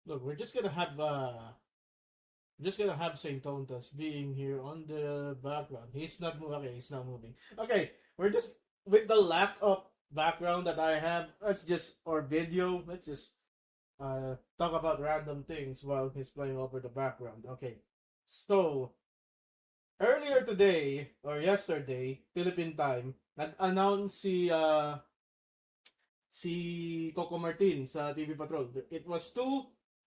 Look, we're just gonna have Saint Tontas being here on the background. He's not moving. Okay, he's not moving. Okay, we're just with the lack of background that I have. Let's just or video. Let's just talk about random things while he's playing over the background. Okay, so earlier today or yesterday, Philippine time, nag-announce si Coco Martin sa TV Patrol. It was two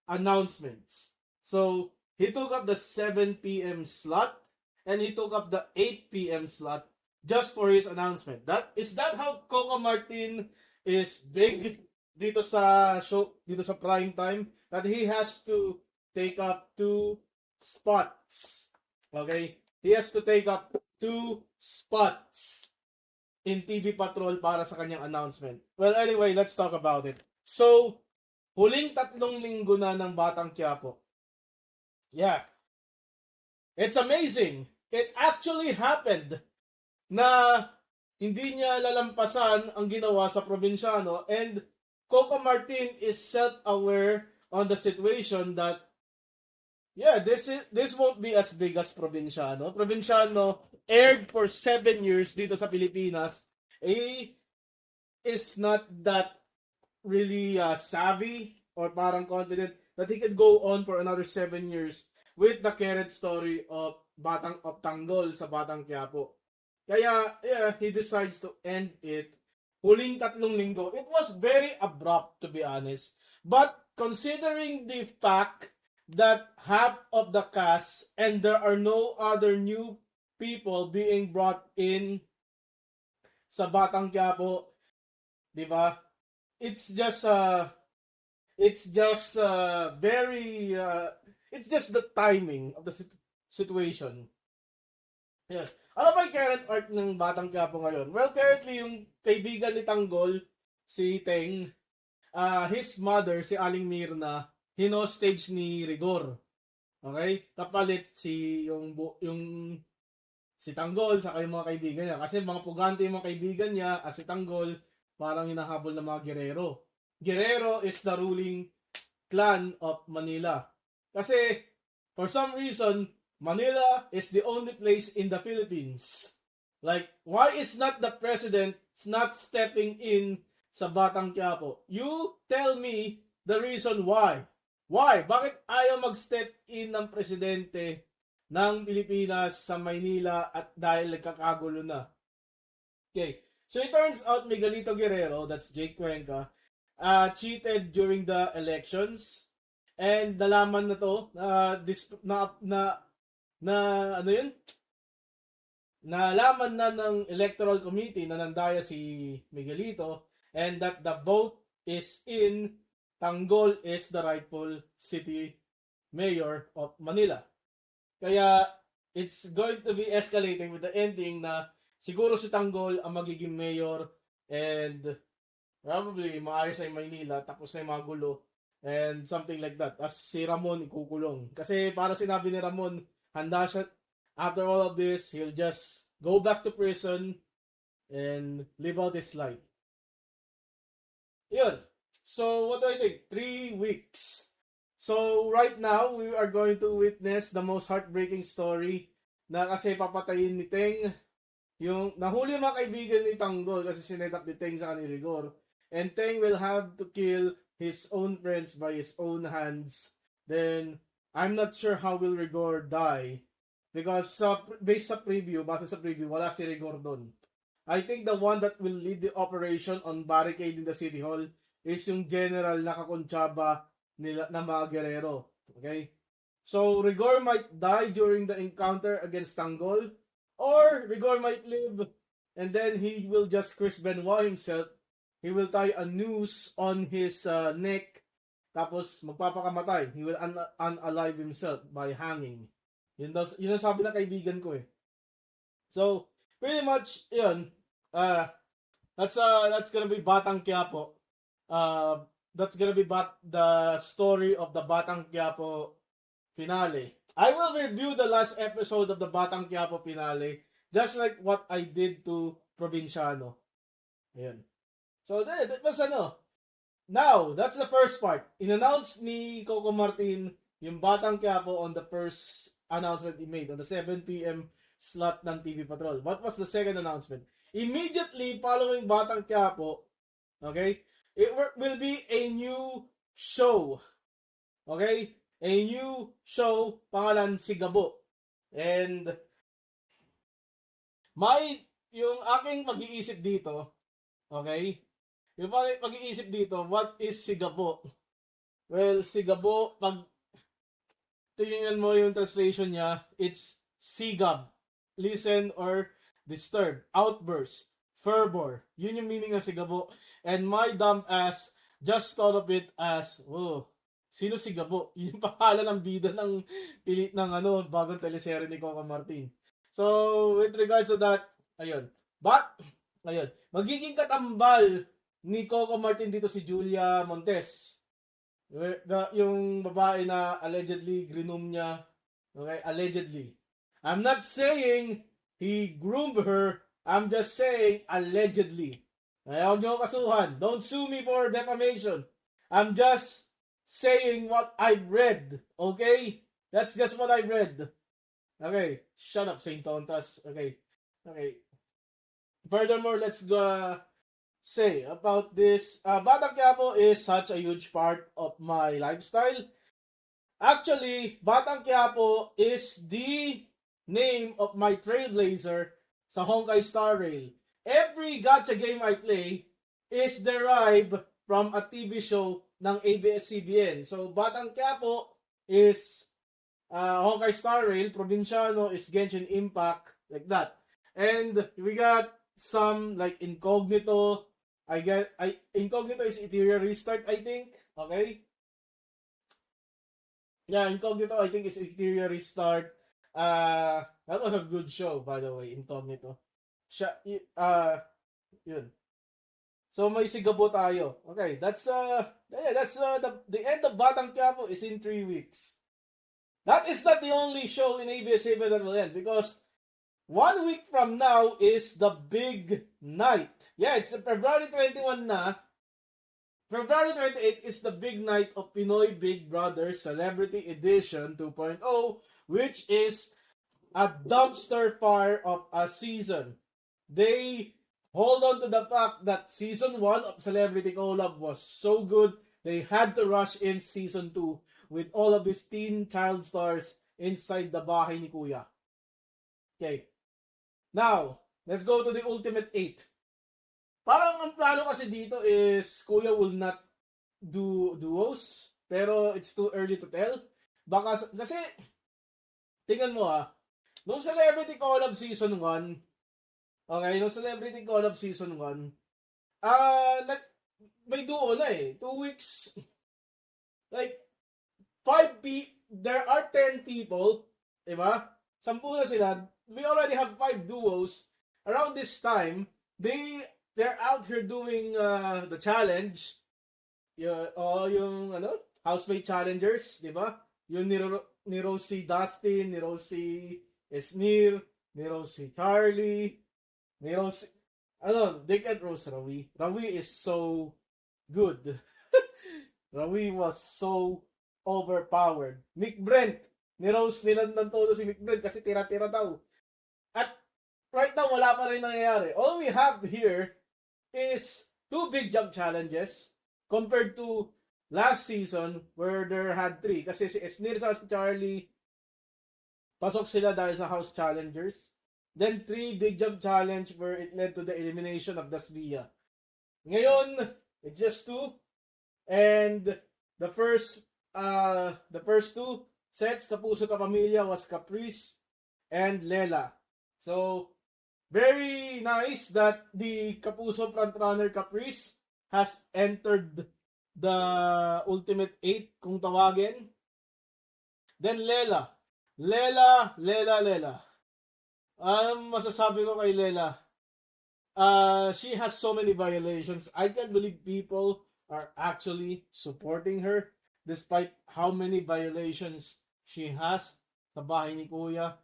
announcements. So, he took up the 7 p.m. slot and he took up the 8 p.m. slot just for his announcement. That how Coco Martin is big dito sa show, dito sa prime time, that he has to take up two spots. Okay? He has to take up two spots in TV Patrol para sa kanyang announcement. Well, anyway, let's talk about it. So, huling 3 linggo na ng Batang Quiapo. Yeah. It's amazing. It actually happened na hindi niya lalampasan ang ginawa sa probinsyano, and Coco Martin is self-aware on the situation that yeah, this won't be as big as Provinciano. Provinciano aired for 7 years dito sa Pilipinas. He is not that really savvy or parang confident that he could go on for another 7 years with the current story of Batang of Tanggol sa Batang Quiapo. Kaya, yeah, he decides to end it. Huling 3 linggo. It was very abrupt, to be honest. But considering the fact that half of the cast and there are no other new people being brought in sa Batang Quiapo, 'di ba? It's just very it's just the timing of the situation. Yes. Ano ba yung current art ng Batang Quiapo ngayon? Well, currently yung kaibigan ni Tanggol, si Teng, his mother, si Aling Mirna, hinostage ni Rigor. Okay? Kapalit si Tanggol sa kayong mga kaibigan niya. Kasi mga pugante yung mga kaibigan niya, at si Tanggol parang hinahabol ng mga Guerrero. Guerrero is the ruling clan of Manila. Kasi for some reason, Manila is the only place in the Philippines. Like, why is not the president not stepping in sa Batang Quiapo? You tell me the reason why. Why? Bakit ayaw mag-step in ng presidente ng Pilipinas sa Maynila at dahil nagkakagulo na? Okay. So it turns out Miguelito Guerrero, that's Jake Cuenca, cheated during the elections. And nalaman na to, ano yun? Nalaman na ng electoral committee na nandaya si Miguelito and that the vote is in Tanggol is the rightful city mayor of Manila. Kaya it's going to be escalating with the ending na siguro si Tanggol ang magiging mayor and probably maayos na yung Maynila, tapos na yung mga gulo and something like that. As si Ramon ikukulong. Kasi para sinabi ni Ramon, handa siya, after all of this, he'll just go back to prison and live out his life. Yun. So, what do I think? 3 weeks. So, right now, we are going to witness the most heartbreaking story na kasi papatayin ni Teng. Yung nahuli yung mga kaibigan ni Tanggol kasi sinetap ni Teng sa kanil Rigor. And Teng will have to kill his own friends by his own hands. Then, I'm not sure how will Rigor die. Because based sa preview, base sa preview, wala si Rigor doon. I think the one that will lead the operation on barricading the City Hall is yung general na kakontsaba nila na mga Guerrero. Okay? So, Rigor might die during the encounter against Tanggol, or Rigor might live and then he will just Chris Benoit himself. He will tie a noose on his neck, tapos magpapakamatay. He will unalive himself by hanging. Yun ang sabi ng kaibigan ko eh. So, pretty much, yun. That's gonna be Batang Quiapo. That's gonna be the story of the Batang Quiapo finale. I will review the last episode of the Batang Quiapo finale, just like what I did to Provinciano. Ayan. So, that was Now, that's the first part. In-announce ni Coco Martin yung Batang Quiapo on the first announcement he made on the 7 p.m. slot ng TV Patrol. What was the second announcement? Immediately following Batang Quiapo, okay, it will be a new show. Okay? A new show, pangalan Sigabo. And yung aking pag-iisip dito, okay? Yung pag-iisip dito, what is Sigabo? Well, Sigabo, pag tingnan mo yung translation niya, it's sigab. Listen or disturb. Outburst. Fervor. Yun yung meaning ng Sigabo. And my dumb ass just thought of it as, sino si Gabo? Yun yung pangalan ng bida ng pilit ng bagong teleserye ni Coco Martin. So, with regards to that, ayun. Magiging katambal ni Coco Martin dito si Julia Montes. Yung babae na allegedly groom niya. Okay, allegedly. I'm not saying he groomed her. I'm just saying allegedly. Ayaw nyo kasuhan. Don't sue me for defamation. I'm just saying what I've read. Okay? That's just what I've read. Okay. Shut up, Saint Tontas. Okay. Furthermore, let's go say about this. Batang Quiapo is such a huge part of my lifestyle. Actually, Batang Quiapo is the name of my trailblazer sa Honkai Star Rail. Every gacha game I play is derived from a TV show ng ABS-CBN. So, Batang Quiapo is Honkai Star Rail, Provinciano is Genshin Impact, like that. And we got some like Incognito. Incognito is Ethereal Restart, I think. Okay? Yeah, Incognito, I think is Ethereal Restart. That was a good show, by the way, Incognito. Yun. So may Sigabo tayo. Okay, that's the end of Batang Quiapo is in 3 weeks. That is not the only show in ABS-CBN that will end because 1 week from now is the big night. Yeah, it's February 21 na. February 28 is the big night of Pinoy Big Brother Celebrity Edition 2.0, which is a dumpster fire of a season. They hold on to the fact that season 1 of Celebrity Collab was so good, they had to rush in season 2 with all of these teen child stars inside the bahay ni Kuya. Okay. Now, let's go to the Ultimate 8. Parang ang plano kasi dito is Kuya will not do duos, pero it's too early to tell. Baka, kasi, tingnan mo nung Celebrity Collab Season 1, okay, nung Celebrity Collab Season 1, may duo na 2 weeks, like, there are 10 people, diba? 10 na sila, we already have 5 duos. Around this time, they're out here doing the challenge. Yung housemate challengers, di ba? Yung ni Rosie Dustin, ni Rosie Esnir, ni Rosie Charlie, ni Rosie Dick and Rose Rawi. Rawi is so good. Rawi was so overpowered. Nick Brent, ni Rose nilan ng todo si Nick Brent kasi tira-tira daw. At right now, wala pa rin nangyayari. All we have here is 2 big jump challenges compared to last season where there had 3. Kasi si Esnir sa si Charlie, pasok sila dahil sa house challengers. Then 3 big jump challenge where it led to the elimination of Dasvia. Ngayon, it's just 2. And the first 2 sets, Kapuso Kapamilya, was Caprice and Lela. So, very nice that the Kapuso frontrunner Caprice has entered the Ultimate 8 kung tawagin. Then Lela. Masasabi ko kay Lela? She has so many violations. I can't believe people are actually supporting her despite how many violations she has sa bahay ni Kuya.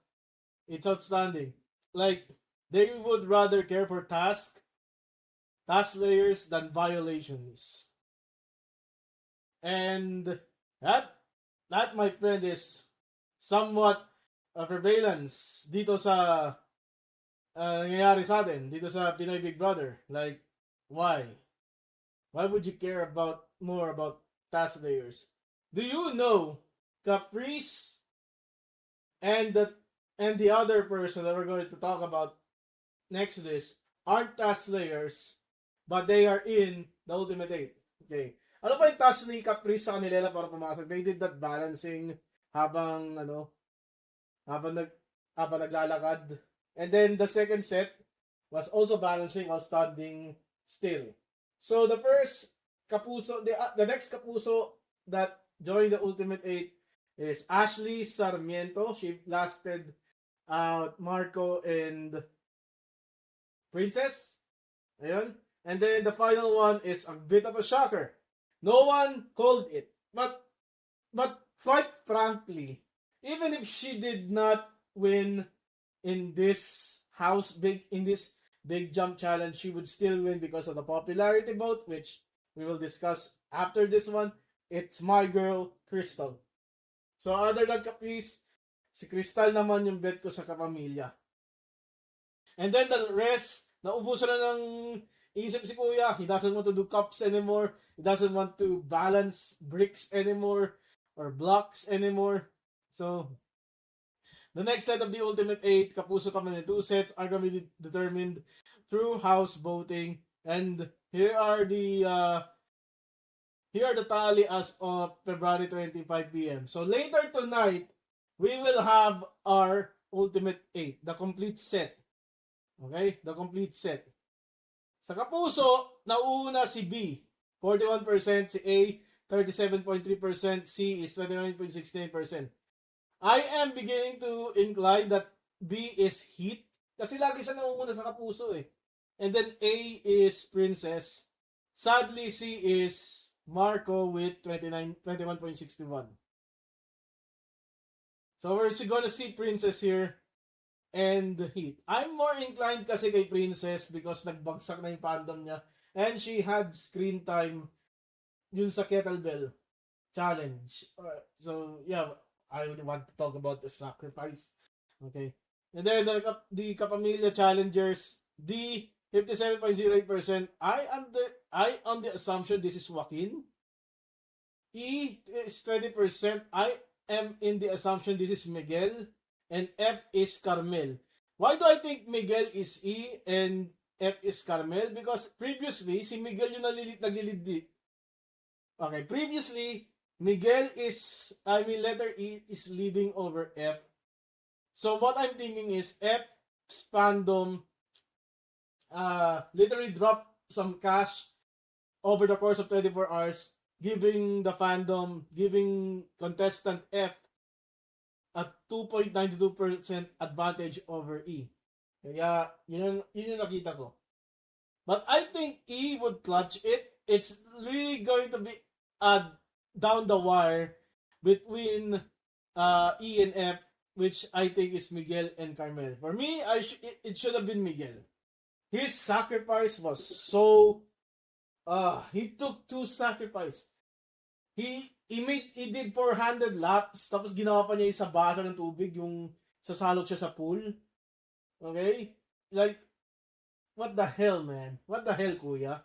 It's outstanding. Like, they would rather care for task layers than violations. And that my friend is somewhat a prevalence dito sa nangyayari sa atin, dito sa Pinoy Big Brother. Like, why? Why would you care about more about task layers? Do you know Caprice and the other person that we're going to talk about next to this aren't task layers, but they are in the Ultimate 8. Okay. Ano ba yung task ni Caprice sa kanila para pumasok? They did that balancing habang habang naglalakad. And then the second set was also balancing while standing still. So the first Kapuso, the next Kapuso that joined the Ultimate 8 is Ashley Sarmiento. She lasted out Marco and Princess. Ayun. And then the final one is a bit of a shocker. No one called it. But quite frankly, even if she did not win in this big jump challenge, she would still win because of the popularity vote, which we will discuss after this one. It's my girl, Crystal. So other than Caprice, si Crystal naman yung bet ko sa Kapamilya. And then the rest, naubusan na ng isip si Kuya. He doesn't want to do cups anymore. He doesn't want to balance bricks anymore or blocks anymore. So the next set of the Ultimate 8, Kapuso Kaman in 2 sets, are going to be determined through house voting. And here are the tally as of February 25 p.m. So later tonight, we will have our Ultimate 8, the complete set. Okay? The complete set. Sa Kapuso, nauuna si B, 41%, si A, 37.3%, C is 29.69%. I am beginning to incline that B is Heat. Kasi lagi siya nauuna sa Kapuso eh. And then A is Princess. Sadly, C is Marco with 21.61. So we're gonna see Princess here and Heat. I'm more inclined kasi kay Princess because nagbagsak na yung fandom niya. And she had screen time yun sa Kettlebell challenge. So yeah, I would want to talk about the sacrifice. Okay. And then the Kapamilya challengers, D 57.08%. I on the assumption this is Joaquin. E is 20%. I am in the assumption this is Miguel. And F is Carmel. Why do I think Miguel is E and F is Carmel? Because previously, si Miguel yung naglilid. Okay, previously, Miguel letter E is leading over F. So what I'm thinking is F's fandom literally dropped some cash over the course of 24 hours, giving contestant F a 2.92% advantage over E. Kaya, yun yung nakita ko. But I think E would clutch it. It's really going to be down the wire between E and F, which I think is Miguel and Carmel. For me, it should have been Miguel. His sacrifice was so... he took 2 sacrifice. He did 400 laps, tapos ginawa pa niya yung sa baso ng tubig, yung sasalot siya sa pool. Okay? Like, what the hell, man? What the hell, kuya?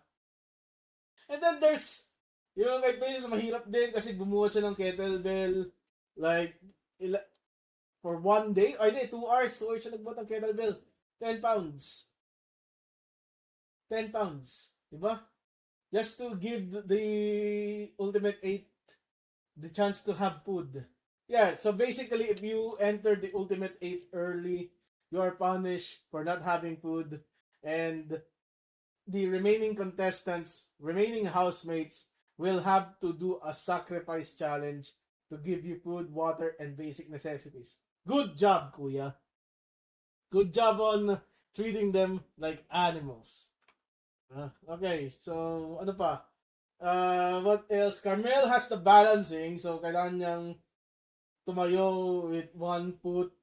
And then there's, yung kay Princess, mahirap din kasi bumuhat siya ng kettlebell. Like, for 1 day, 2 hours, siya nagbuhat ng kettlebell. 10 pounds. 10 pounds. Diba? Just to give the Ultimate 8 the chance to have food. Yeah, so basically, if you enter the Ultimate 8 early, you are punished for not having food, and the remaining contestants, remaining housemates, will have to do a sacrifice challenge to give you food, water, and basic necessities. Good job, kuya. Good job on treating them like animals. Okay, so ano pa? What else? Carmel has the balancing, so kailangan niyang tumayo with 1 foot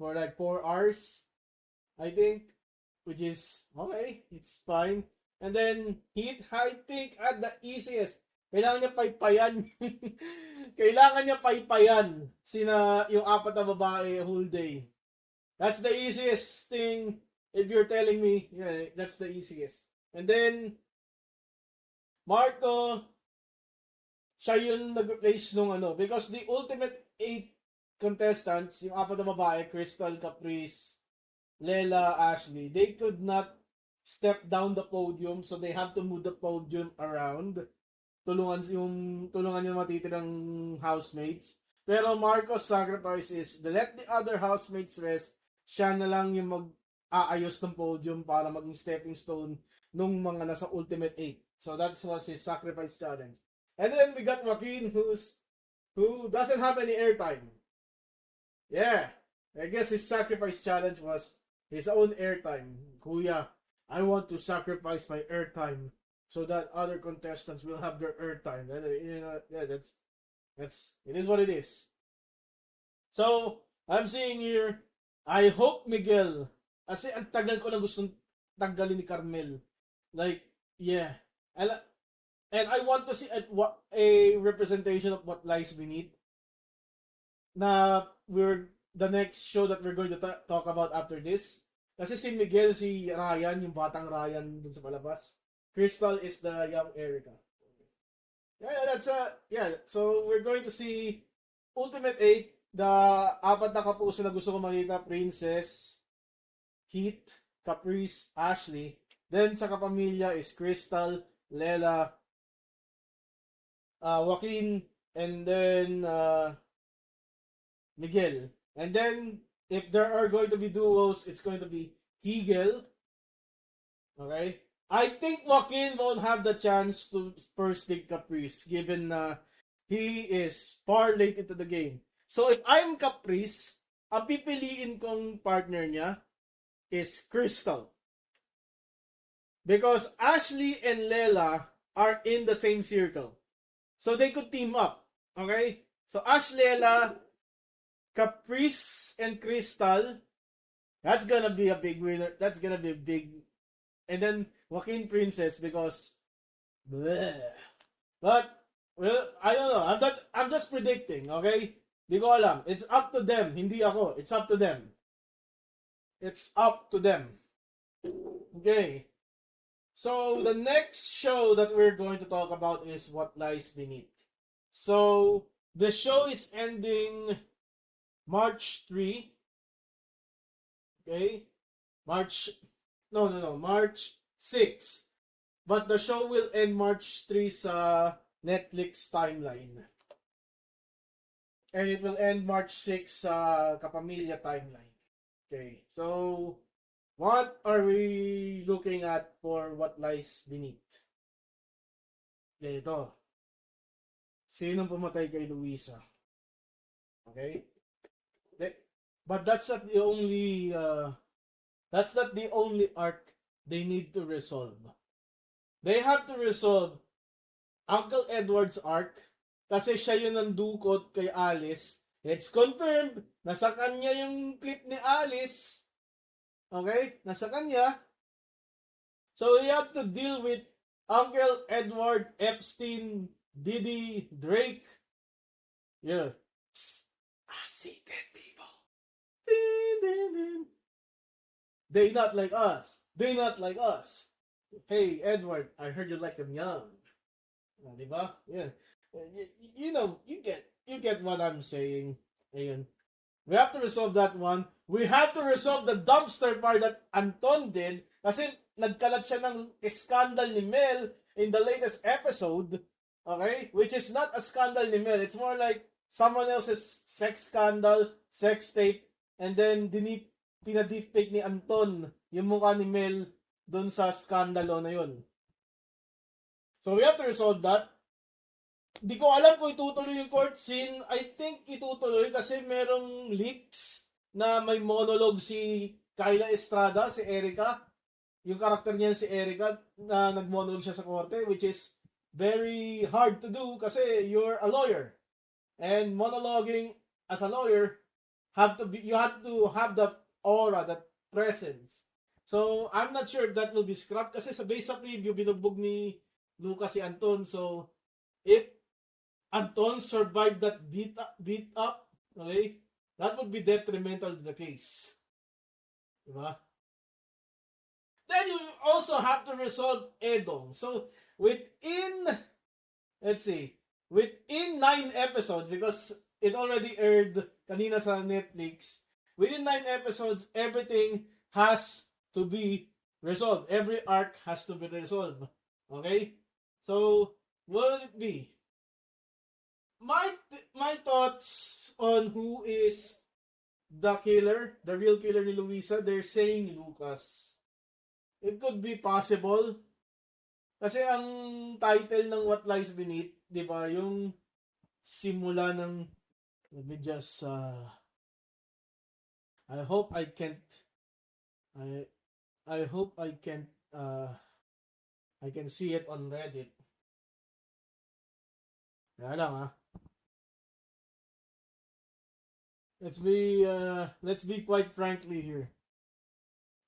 for like 4 hours, I think, which is okay, it's fine. And then Heat, I think, at the easiest, Kailangan niya paypayan. Kailangan niya paypayan yung apat na babae whole day. That's the easiest thing if you're telling me. Yeah, that's the easiest. And then, Marco, siya yung nag-replace nung because the ultimate 8 contestants, yung apat na babae, Crystal, Caprice, Lela, Ashley, they could not step down the podium, so they have to move the podium around. Tulungan yung matitirang housemates. Pero Marco's sacrifice is let the other housemates rest. Siya na lang yung mag-aayos ng podium para maging stepping stone nung mga nasa ultimate 8. So that was his sacrifice challenge. And then we got Joaquin who doesn't have any airtime. Yeah, I guess his sacrifice challenge was his own airtime. Kuya, I want to sacrifice my airtime so that other contestants will have their airtime. Yeah, that's it is what it is. So, I'm seeing here, I hope Miguel, kasi ang tagal ko na gustong tanggalin ni Carmel. Like, yeah. And I want to see a representation of what lies beneath. Na the next show that we're going to talk about after this. Kasi si Miguel, si Ryan, yung batang Ryan dun sa palabas. Crystal is the young Erica. Yeah, so we're going to see Ultimate 8, the apat na kapuso na gusto ko makita, Princess, Heat, Caprice, Ashley. Then sa kapamilya is Crystal, Lela, Joaquin, and then Miguel. And then if there are going to be duos, it's going to be Hegel. Okay? I think Joaquin won't have the chance to first pick Caprice given he is far late into the game. So if I'm Caprice, ang pipiliin kong partner niya is Crystal. Because Ashley and Lela are in the same circle. So they could team up. Okay? So Ash, Lela, Caprice, and Crystal, that's gonna be a big winner. That's gonna be a big. And then Joaquin, Princess, because bleh. But well, I don't know. I'm just predicting, okay? Di ko alam. It's up to them. Hindi ako. It's up to them. It's up to them. Okay. So the next show that we're going to talk about is What Lies Beneath. So the show is ending March 3. Okay? March 6. But the show will end March 3 sa Netflix timeline. And it will end March 6 sa Kapamilya timeline. Okay. So what are we looking at for What Lies Beneath? Okay, ito. Sinong pumatay kay Luisa? Okay? But that's not the only arc they need to resolve. They have to resolve Uncle Edward's arc kasi siya yung nandukot kay Alice. It's confirmed, nasa kanya yung clip ni Alice. Okay? Nasa kanya. So we have to deal with Uncle Edward, Epstein, Diddy, Drake. Yeah. Psst. I see dead people. They not like us. They not like us. Hey, Edward, I heard you like them young. Diba? Yeah. You know, you get what I'm saying. Ayun. We have to resolve that one. We have to resolve the dumpster fire that Anton did kasi nagkalat siya ng scandal ni Mel in the latest episode. Okay? Which is not a scandal ni Mel. It's more like someone else's sex scandal, sex tape, and then pina-deep fake ni Anton yung mukha ni Mel dun sa skandalo na yun. So we have to resolve that. Di ko alam kung itutuloy yung court scene. I think itutuloy kasi merong leaks na may monologue si Kyla Estrada, si Erica. Yung karakter niya si Erica na nag-monologue siya sa korte, which is very hard to do kasi you're a lawyer. And monologuing as a lawyer, you have to have that aura, that presence. So, I'm not sure if that will be scrapped kasi sa base sa preview, binugbog ni Lucas si Anton. So, if Anton survived that beat up, okay, that would be detrimental to the case. Diba? Then you also have to resolve Edong. So within, let's see, within 9 episodes, because it already aired kanina sa Netflix, within 9 episodes, everything has to be resolved. Every arc has to be resolved. Okay? So, what will it be? My thoughts on who is the killer, the real killer ni Luisa, they're saying Lucas. It could be possible. Kasi ang title ng What Lies Beneath, di ba, yung simula ng, let me just, I hope I can't, I hope I can't, I can see it on Reddit. Kaya lang Let's be quite frankly here.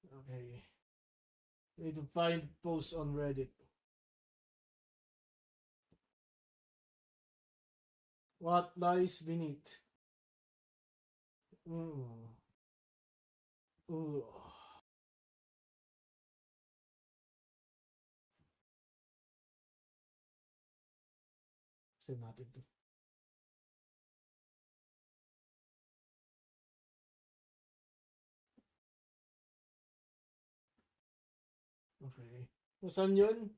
Okay. I need to find posts on Reddit. What lies beneath? Ooh. Save natin to. Okay. Saan yun?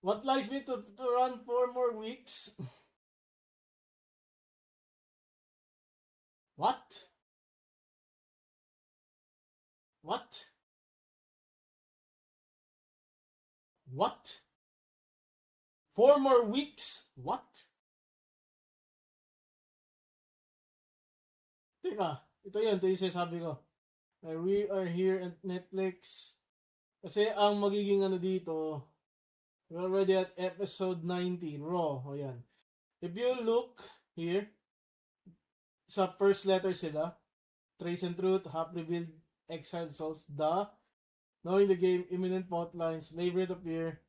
What lies me to run 4 more weeks? What? What? What? 4 more weeks? What? Teka, ito yung sinasabi ko. We are here at Netflix. Kasi ang magiging dito, we're already at episode 19, Raw. O yan. If you look here, sa first letter sila, Trace and Truth, Half Revealed, Exiled Souls, Knowing the Game, Imminent Plotlines, Labor to Fear,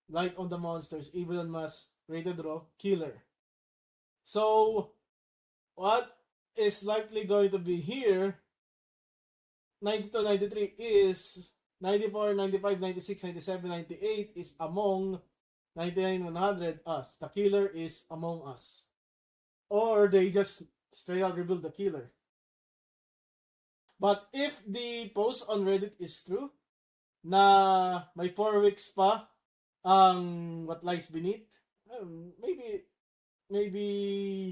Light on the Monsters, Evil and Mass, Rated Raw, Killer. So, what is likely going to be here, 92, 93 is 94, 95, 96, 97, 98 is among 99, 100 us. The killer is among us. Or they just straight out reveal the killer. But if the post on Reddit is true, na may 4 weeks pa ang What Lies Beneath, maybe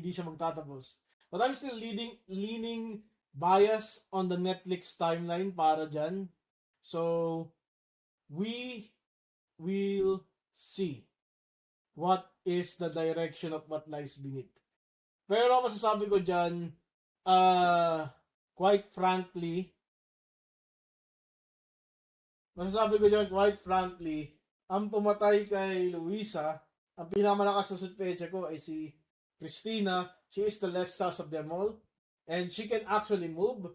di siya magtatapos. But I'm still leaning bias on the Netflix timeline para dyan. So, we will see what is the direction of What Lies Beneath. Pero masasabi ko dyan, quite frankly, ang pumatay kay Luisa, ang pinakamalakas na suspecha ko ay si Christina. She is the less sus of them all. And she can actually move.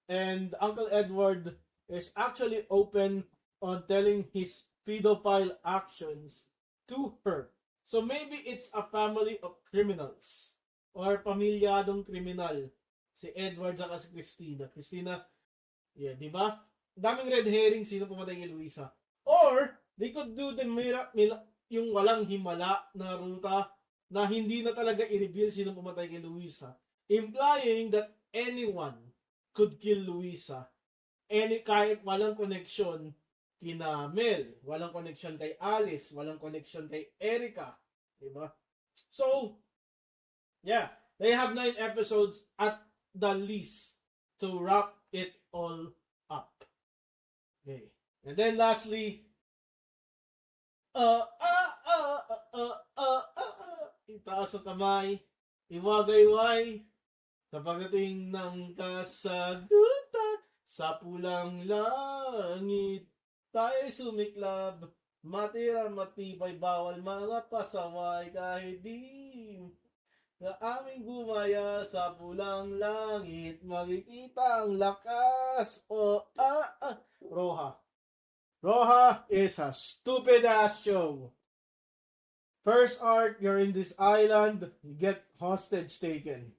And Uncle Edward is actually open on telling his pedophile actions to her. So maybe it's a family of criminals. Or pamilyadong kriminal. Si Edward at si Christina. Christina, yeah, di ba? Daming red herring sino pumatay kay Luisa. Or, they could do the yung walang himala na ruta na hindi na talaga i-reveal sino pumatay kay Luisa. Implying that anyone could kill Luisa. Kahit walang connection kina Mel, walang connection kay Alice, walang connection kay Erica. Diba? So, yeah, they have 9 episodes at the least to wrap it all up. Okay. And then lastly, itaas ang kamay, iwagayway, sa pagdating ng kasagutan, sa pulang langit, tayo sumiklab, matira matibay, bawal mga pasaway, kahit di na aming gumaya sa pulang langit, makikita ang lakas. Roha. Roha is a stupid ass show. First arc, you're in this island, you get hostage taking.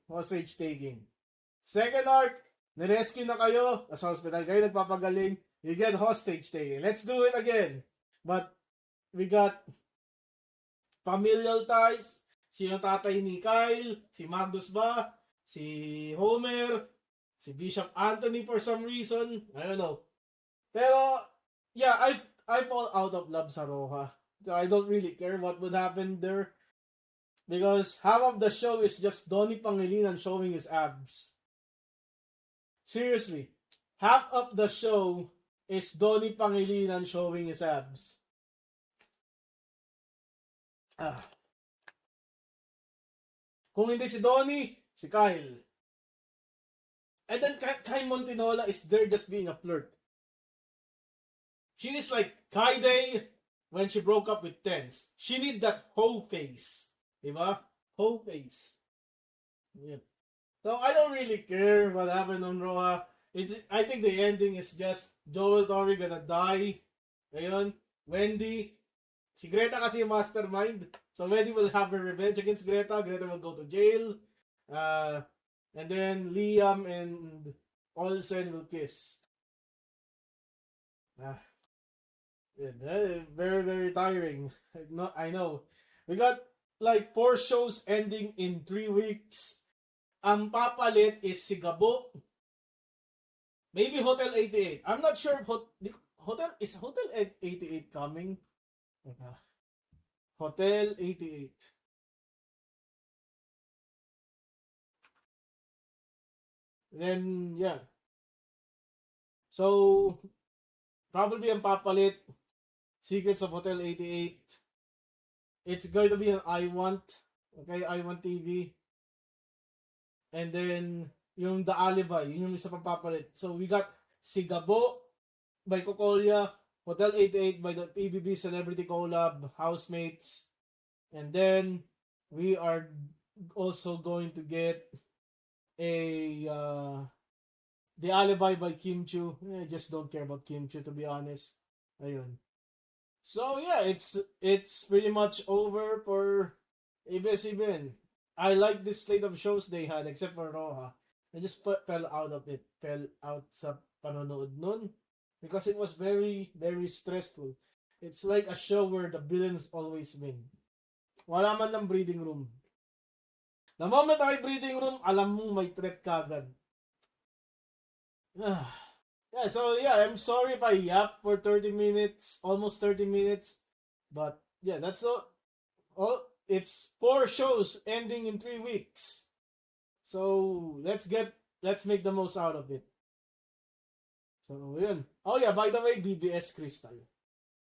Second arc, nirescue na kayo, sa hospital kayo nagpapagaling, you get hostage taking. Let's do it again. But we got familial ties, sino tatay ni Kyle, si Magnus ba, si Homer, si Bishop Anthony for some reason, I don't know. Pero, yeah, I fall out of love sa Roja. So I don't really care what would happen there. Because half of the show is just Donnie Pangilinan showing his abs. Seriously. Half of the show is Donnie Pangilinan showing his abs. Kung hindi si Donnie, si Kyle. And then Kai Montinola is there just being a flirt. She is like Kaide when she broke up with Tense. She need that hoe face. Diba? Hoe face. Yeah. So I don't really care what happened on Roja. I think the ending is just Joel Torre gonna die. Ayun. Wendy. Si Greta kasi yung mastermind. So Wendy will have her revenge against Greta. Greta will go to jail. And then Liam and Olsen will kiss. Very, very tiring. I know. We got like 4 shows ending in 3 weeks. Ang papalit is si Gabo. Maybe Hotel 88. I'm not sure if Hotel 88 coming? Hotel 88. Then, yeah. So, probably ang papalit, Secrets of Hotel 88. It's going to be an I Want. Okay, I Want TV. And then, yung The Alibi, yun yung isa pang papalit. So, we got Sigabo by Kokolya, Hotel 88 by the PBB Celebrity Collab, Housemates. And then, we are also going to get The Alibi by Kim Chu. I just don't care about Kim Chu, to be honest. Ayun. So, yeah, it's pretty much over for ABS-CBN. I like this slate of shows they had, except for Roja. I just fell out of it. Fell out sa panonood nun. Because it was very, very stressful. It's like a show where the villains always win. Wala man ng breathing room. The moment ay breathing room, alam mong may threat kagad. Yeah, so yeah, I'm sorry if I yap for 30 minutes, almost 30 minutes. But yeah, that's all. It's 4 shows ending in 3 weeks. So let's make the most out of it. So yun. Oh yeah, by the way, BBS Crystal.